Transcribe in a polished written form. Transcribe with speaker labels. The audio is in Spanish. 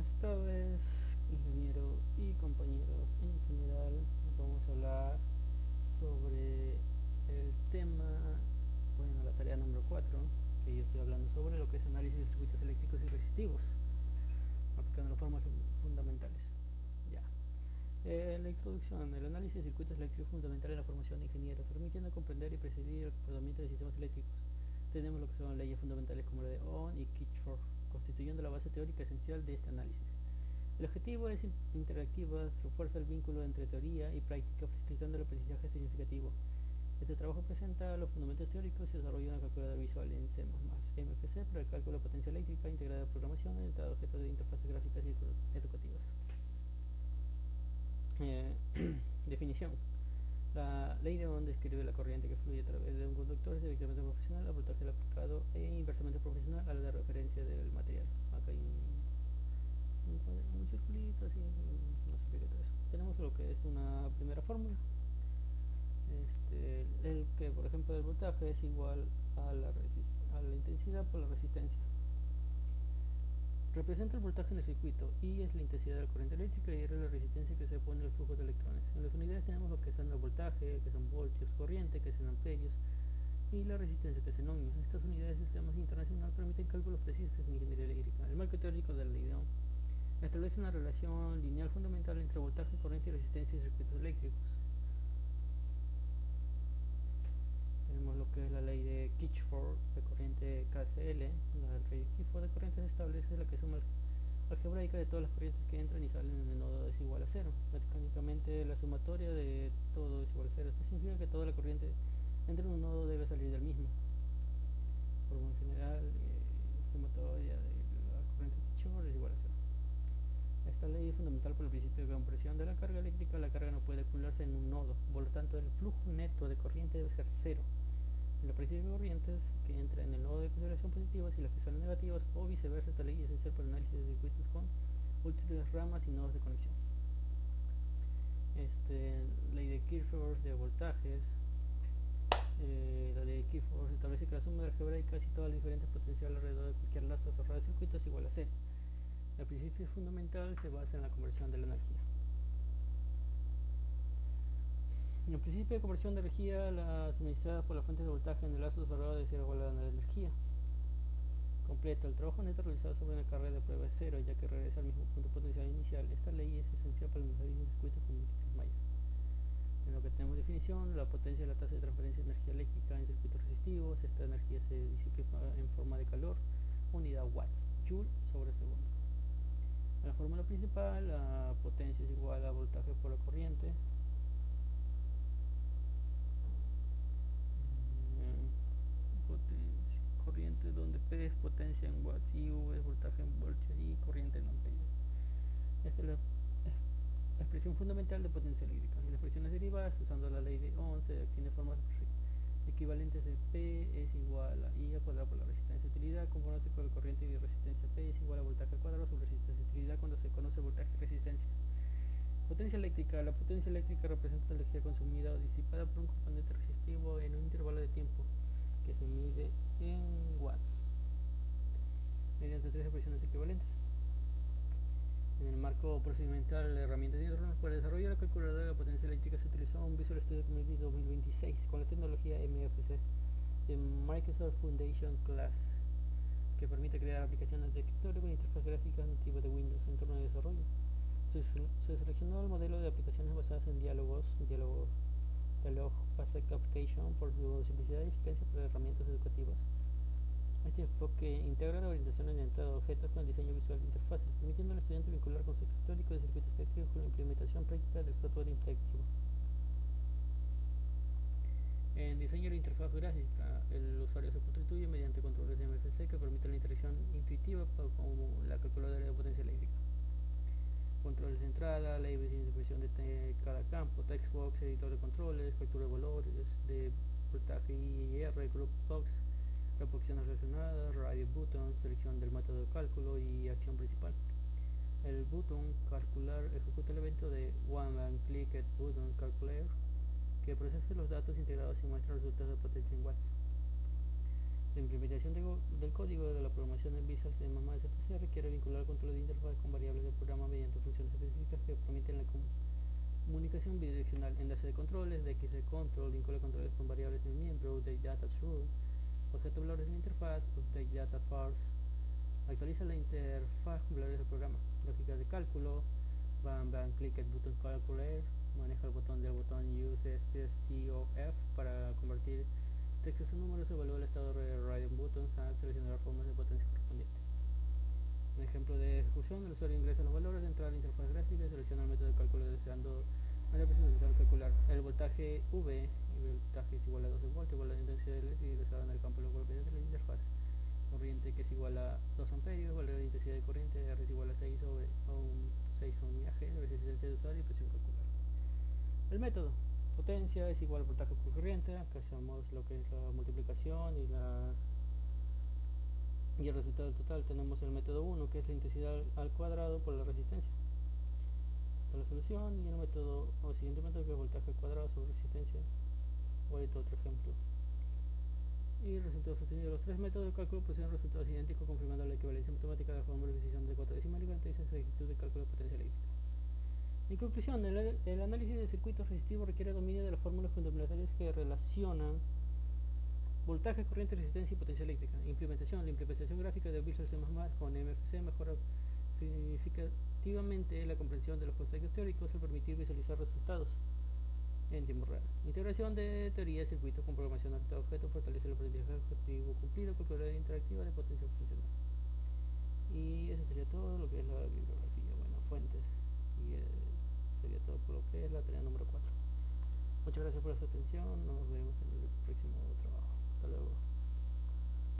Speaker 1: Buenas tardes, ingeniero y compañeros. En general, vamos a hablar sobre el tema, bueno, la tarea número 4 que yo estoy hablando sobre lo que es análisis de circuitos eléctricos y resistivos, aplicando las formas fundamentales. Ya. La introducción, el análisis de circuitos eléctricos es fundamental en la formación de ingenieros, permitiendo comprender y presidir el comportamiento de sistemas eléctricos. Tenemos lo que son leyes fundamentales como la de Ohm y Kirchhoff, constituyendo la base teórica esencial de este análisis. El objetivo es interactiva, refuerza el vínculo entre teoría y práctica, facilitando el aprendizaje significativo. Este trabajo presenta los fundamentos teóricos y desarrolla una calculadora visual en C++, MFC para el cálculo de potencia eléctrica, integrada de programación, orientada a objetos de interfaces gráficas y educativas. Eh, Definición. La ley de Ohm describe la corriente que fluye a través de un conductor directamente proporcional al voltaje aplicado e inversamente proporcional a la de referencia del material. Acá hay un circulito así, no sé qué es eso. Tenemos lo que es una primera fórmula, el que por ejemplo el voltaje es igual a la intensidad por la resistencia. Representa el voltaje en el circuito, I es la intensidad de la corriente eléctrica y R es la resistencia que se opone al flujo de electrones. En las unidades tenemos lo que son el voltaje, que son voltios, corriente, que son amperios, y la resistencia, que es en ohmios. Estas unidades del sistema internacional permiten cálculos precisos en ingeniería eléctrica. El marco teórico de la ley de Ohm establece una relación lineal fundamental entre voltaje, corriente y resistencia en circuitos eléctricos. Tenemos lo que es la ley de Kirchhoff de corriente KCL. La ley de Kirchhoff de corrientes establece la que suma algebraica de todas las corrientes que entran y salen en el nodo es igual a cero. Mecánicamente, la sumatoria de todo es igual a cero. Esto significa que toda la corriente entra en un nodo debe salir del mismo. Por lo general, la sumatoria de la corriente de Kirchhoff es igual a cero. Esta ley es fundamental por el principio de compresión de la carga eléctrica. La carga no puede acumularse en un nodo, por lo tanto el flujo neto de corriente debe ser cero. La partida de corrientes que entra en el nodo de consideración positivas y las que salen negativas, o viceversa. Esta ley es esencial para el análisis de circuitos con múltiples ramas y nodos de conexión. Ley de Kirchhoff de voltajes. La ley de Kirchhoff establece que la suma algebraica y todas las diferentes potenciales alrededor de cualquier lazo cerrado de circuito es igual a cero. El principio fundamental se basa en la conversión de la energía. En el principio de conversión de energía, la suministrada por la fuente de voltaje en el lazo cerrado debe ser igual a la energía completa. El trabajo neto realizado sobre una carrera de prueba es cero, ya que regresa al mismo punto potencial inicial. Esta ley es esencial para el análisis de circuitos con múltiples mallas. En lo que tenemos definición, la potencia es la tasa de transferencia de energía eléctrica en circuitos resistivos. Esta energía se disipa en forma de calor, unidad watts, joule sobre segundo. En la fórmula principal, la potencia es igual a voltaje por la corriente. Corriente donde P es potencia en watts y V es voltaje en voltios y corriente en amperios. Esta es la expresión fundamental de potencia eléctrica. En las expresiones derivadas, usando la ley de Ohm, se obtiene formas equivalentes de P es igual a I al cuadrado por la resistencia de utilidad, conforme con la corriente y resistencia. P es igual a voltaje al cuadrado sobre resistencia de utilidad cuando se conoce voltaje y resistencia. Potencia eléctrica. La potencia eléctrica representa la energía consumida o disipada por un componente resistivo en un intervalo de tiempo que se mide en watts mediante tres expresiones equivalentes. En el marco procedimental de herramientas de hidrógeno, para desarrollar la calculadora de la potencia eléctrica se utilizó un Visual Studio Community 2026 con la tecnología MFC de Microsoft Foundation Class, que permite crear aplicaciones de escritorio con interfaz gráfica nativa de Windows en entorno de desarrollo. Se seleccionó el modelo de aplicaciones basadas en diálogo Based Application por su simplicidad y eficacia para herramientas educativas. Este enfoque integra la orientación orientada a objetos con el diseño visual de interfaces, permitiendo al estudiante vincular conceptos teóricos de circuitos eléctricos con la implementación práctica del software interactivo. En diseño de la interfaz gráfica, el usuario se constituye mediante controles de MFC que permiten la interacción intuitiva como la calculadora de potencia eléctrica. Controles de entrada, labels de interpretación de cada campo, textbox, editor de controles, captura de valores de voltaje IR, group box, reproducciones relacionadas, radio button, selección del método de cálculo y acción principal. El botón calcular ejecuta el evento de One Clicked Button Calculator, que procesa los datos integrados y muestra los resultados de potencia en watts. La implementación del código de la programación en Visual C++ SPC requiere vincular control de interfaz con variables permiten la comunicación bidireccional, enlace de controles, de X de control, vincula controles con variables en el miembro, update data true, objeto valores en la interfaz, update data parse, actualiza la interfaz con valores del programa, lógica de cálculo, bam, click el botón calculator, maneja el botón use STOF para convertir textos en números, evalúa el estado de writing buttons, seleccionar las formas de potencia correspondientes. Un ejemplo de ejecución: el usuario ingresa los valores, entra a la interfaz gráfica y selecciona el método de cálculo deseando la presentación calcular. El voltaje V, el voltaje es igual a 12 voltios, igual a la intensidad de LED ingresada en el campo local de la interfaz. Corriente que es igual a 2 amperios, valor de intensidad de corriente, R es igual a 6 ohmiaje, resistencia de usuario y presión calcular. El método: potencia es igual a voltaje por corriente, acá hacemos lo que es la multiplicación y el resultado total. Tenemos el método 1, que es la intensidad al cuadrado por la resistencia. Esta es la solución. Y el método, o siguiente método, que es voltaje al cuadrado sobre resistencia. O ahorita otro ejemplo. Y el resultado sostenido. Los tres métodos de cálculo producen resultados idénticos, confirmando la equivalencia matemática de la fórmula de precisión de 4 decimales y garantizan su exactitud de cálculo de potencia eléctrica. En conclusión, el análisis de circuitos resistivos requiere dominio de las fórmulas fundamentales que relacionan voltaje, corriente, resistencia y potencia eléctrica. Implementación: la implementación gráfica de Visual C++ con MFC mejora significativamente la comprensión de los conceptos teóricos al permitir visualizar resultados en tiempo real. Integración de teoría de circuitos con programación orientada-objeto fortalece el aprendizaje objetivo cumplido, calculadora interactiva de potencia funcional. Y eso sería todo lo que es la bibliografía, bueno, fuentes. Y sería todo por lo que es la tarea número 4. Muchas gracias por su atención, nos vemos en el próximo trabajo. Hasta luego.